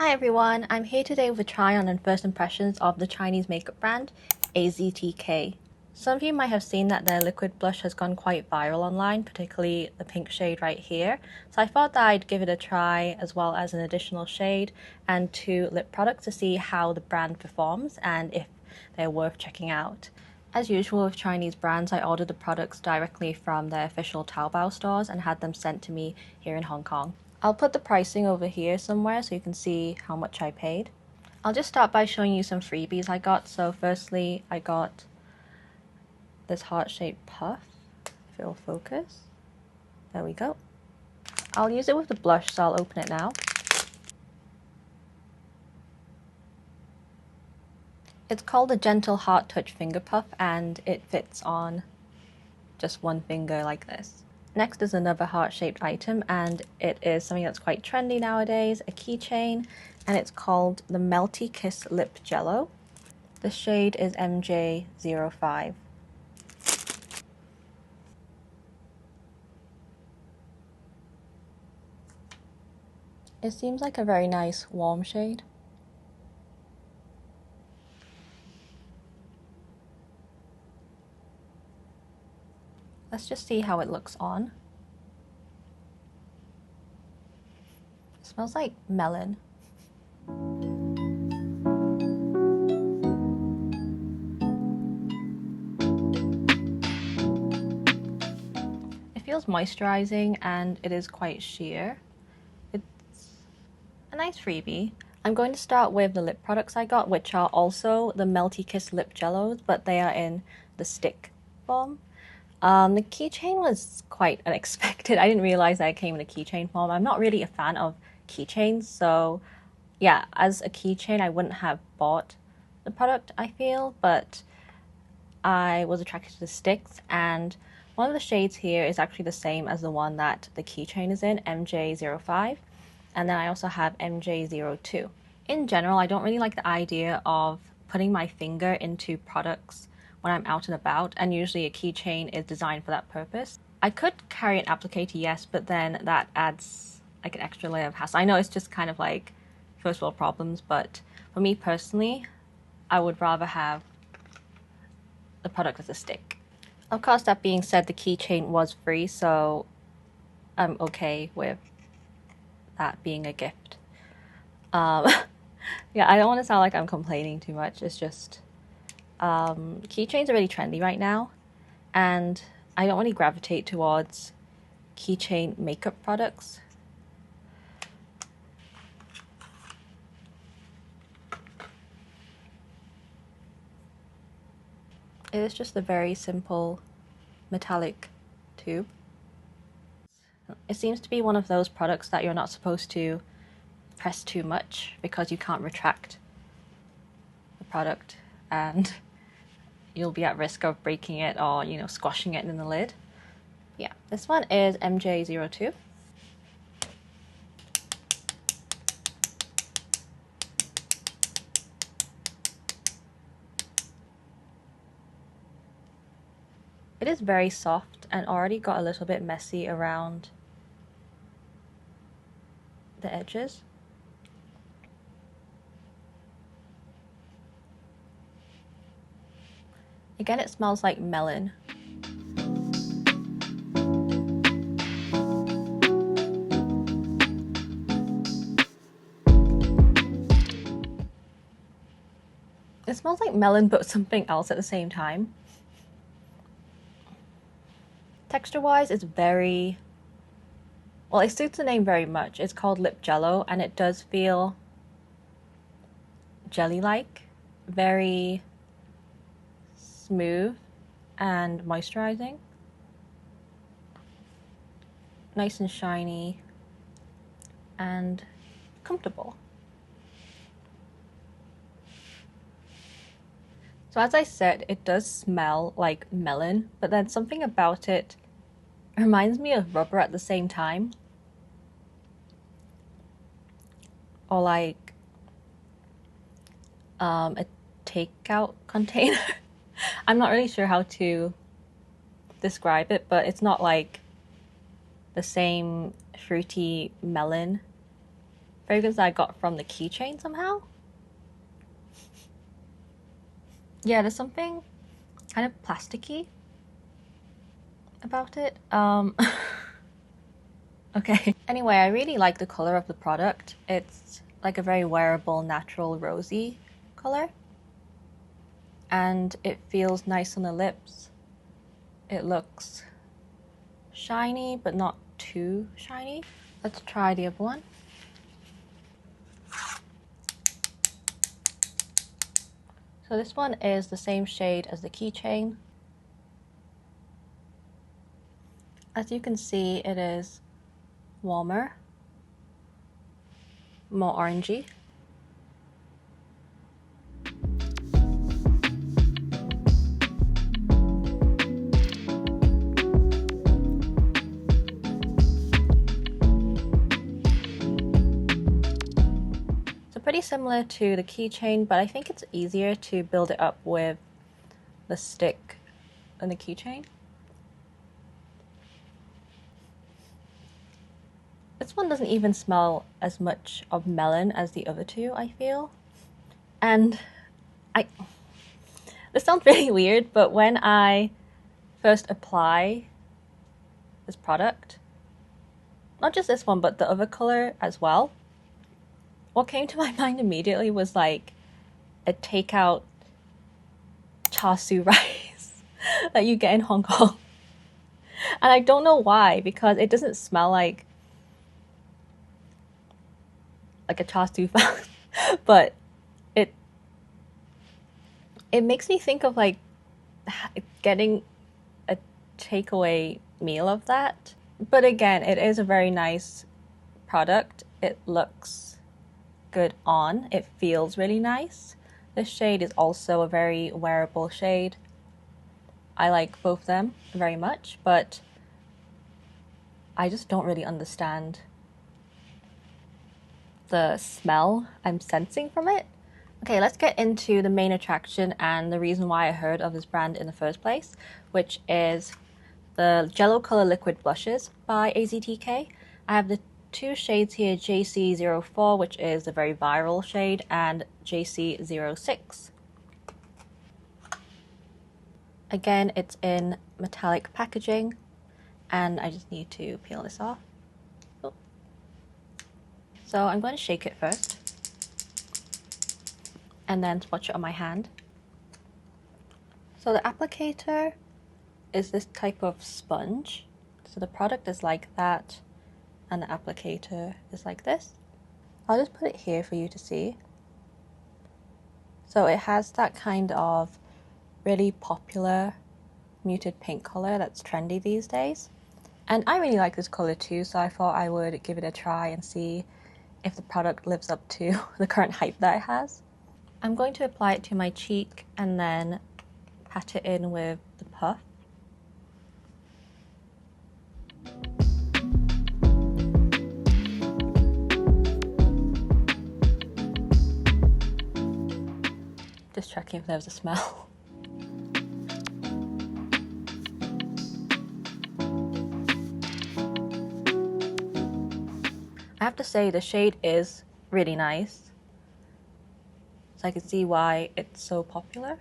Hi everyone, I'm here today with a try on and first impressions of the Chinese makeup brand AZTK. Some of you might have seen that their liquid blush has gone quite viral online, particularly the pink shade right here. So I thought that I'd give it a try as well as an additional shade and 2 lip products to see how the brand performs and if they're worth checking out. As usual with Chinese brands, I ordered the products directly from their official Taobao stores and had them sent to me here in Hong Kong. I'll put the pricing over here somewhere so you can see how much I paid. I'll just start by showing you some freebies I got. So firstly, I got this heart-shaped puff, if it'll focus. There we go. I'll use it with the blush, so I'll open it now. It's called a Gentle Heart Touch Finger Puff and it fits on just one finger like this. Next is another heart-shaped item and it is something that's quite trendy nowadays, a keychain, and it's called the meltykiss lipjello. The shade is MJ05. It seems like a very nice warm shade. Let's just see how it looks on. It smells like melon. It feels moisturizing and it is quite sheer. It's a nice freebie. I'm going to start with the lip products I got, which are also the meltykiss lip jellos, but they are in the stick form. The keychain was quite unexpected. I didn't realize that it came in a keychain form. I'm not really a fan of keychains, so yeah, as a keychain, I wouldn't have bought the product, I feel, but I was attracted to the sticks, and one of the shades here is actually the same as the one that the keychain is in, MJ05, and then I also have MJ02. In general, I don't really like the idea of putting my finger into products when I'm out and about, and usually a keychain is designed for that purpose. I could carry an applicator, yes, but then that adds like an extra layer of hassle. I know it's just kind of like first world problems, but for me personally, I would rather have the product as a stick. Of course, that being said, the keychain was free, so I'm okay with that being a gift. Yeah, I don't want to sound like I'm complaining too much. It's just keychains are really trendy right now, and I don't really gravitate towards keychain makeup products. It is just a very simple metallic tube. It seems to be one of those products that you're not supposed to press too much because you can't retract the product and you'll be at risk of breaking it or, you know, squashing it in the lid. Yeah, this one is MJ02. It is very soft and already got a little bit messy around the edges. Again, it smells like melon. It smells like melon but something else at the same time. Texture-wise, it's very... well, it suits the name very much. It's called lipjello and it does feel jelly-like, very smooth and moisturizing. Nice and shiny and comfortable. So as I said, it does smell like melon, but then something about it reminds me of rubber at the same time. Or like a takeout container. I'm not really sure how to describe it, but it's not like the same fruity melon fragrance that I got from the keychain somehow. Yeah, there's something kind of plasticky about it. Okay. Anyway, I really like the color of the product. It's like a very wearable, natural, rosy color. And it feels nice on the lips. It looks shiny, but not too shiny. Let's try the other one. So this one is the same shade as the keychain. As you can see, it is warmer, more orangey. So pretty similar to the keychain, but I think it's easier to build it up with the stick than the keychain. This one doesn't even smell as much of melon as the other two, I feel. And this sounds really weird, but when I first apply this product, not just this one, but the other color as well, what came to my mind immediately was like a takeout char siu rice that you get in Hong Kong. And I don't know why, because it doesn't smell like a char siu fan, but it makes me think of like getting a takeaway meal of that. But again, it is a very nice product. It looks good on. It feels really nice. This shade is also a very wearable shade. I like both of them very much, but I just don't really understand the smell I'm sensing from it. Okay, let's get into the main attraction and the reason why I heard of this brand in the first place, which is the Jello Color Liquid Blushes by AZTK. I have the two shades here, JC04, which is a very viral shade, and JC06. Again, it's in metallic packaging, and I just need to peel this off. Oh. So I'm going to shake it first, and then swatch it on my hand. So the applicator is this type of sponge. So the product is like that, and the applicator is like this. I'll just put it here for you to see. So it has that kind of really popular muted pink color that's trendy these days. And I really like this color too, so I thought I would give it a try and see if the product lives up to the current hype that it has. I'm going to apply it to my cheek and then pat it in with the puff. Just checking if there's a smell. I have to say the shade is really nice, so I can see why it's so popular.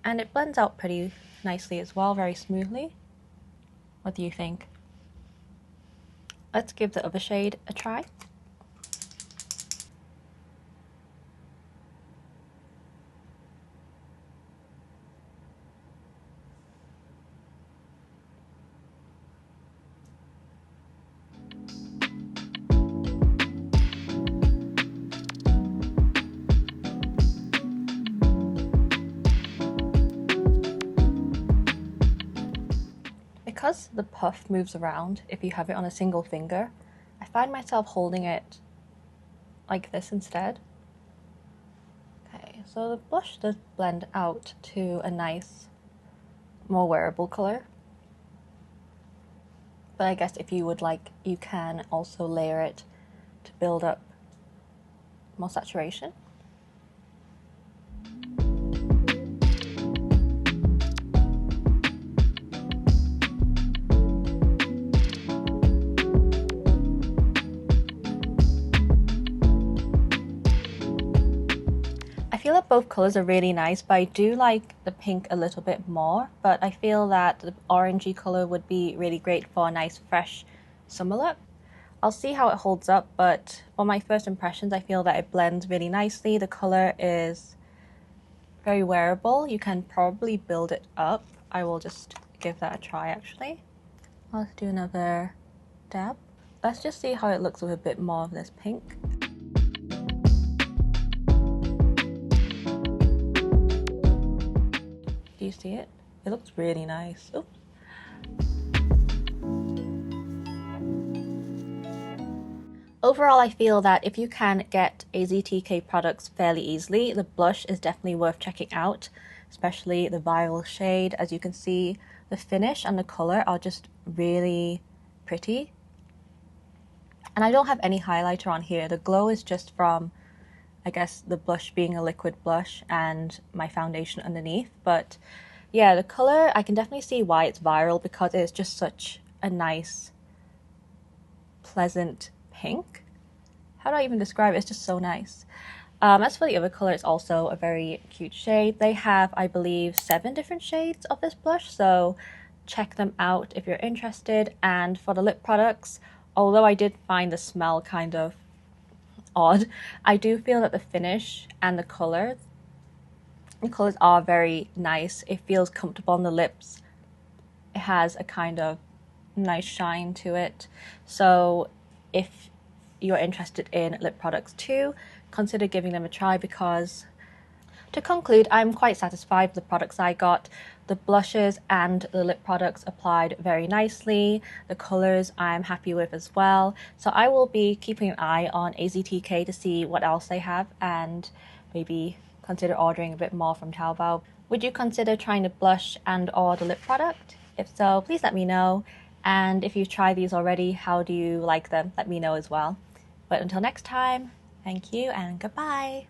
And it blends out pretty nicely as well, very smoothly. What do you think? Let's give the other shade a try. Because the puff moves around if you have it on a single finger, I find myself holding it like this instead. Okay, so the blush does blend out to a nice, more wearable color. But I guess if you would like, you can also layer it to build up more saturation. both colors are really nice, but I do like the pink a little bit more. But I feel that the orangey color would be really great for a nice fresh summer look. I'll see how it holds up, but for my first impressions, I feel that it blends really nicely. The color is very wearable. You can probably build it up. I will just give that a try actually. Let's do another dab. Let's just see how it looks with a bit more of this pink. Do you see it? It looks really nice. Oops. Overall, I feel that if you can get AZTK products fairly easily, the blush is definitely worth checking out, especially the viral shade. As you can see, the finish and the color are just really pretty. And I don't have any highlighter on here. The glow is just from, I guess, the blush being a liquid blush and my foundation underneath. But yeah, the color, I can definitely see why it's viral because it's just such a nice, pleasant pink. How do I even describe it? It's just so nice. As for the other color, it's also a very cute shade. They have, I believe, 7 different shades of this blush, so check them out if you're interested. And for the lip products, although I did find the smell kind of odd, I do feel that the finish and the colors are very nice. It feels comfortable on the lips. It has a kind of nice shine to it. So if you're interested in lip products too, consider giving them a try because to conclude, I'm quite satisfied with the products I got. The blushes and the lip products applied very nicely. The colors I'm happy with as well. So I will be keeping an eye on AZTK to see what else they have and maybe consider ordering a bit more from Taobao. Would you consider trying the blush and or the lip product? If so, please let me know. And if you've tried these already, how do you like them? Let me know as well. But until next time, thank you and goodbye.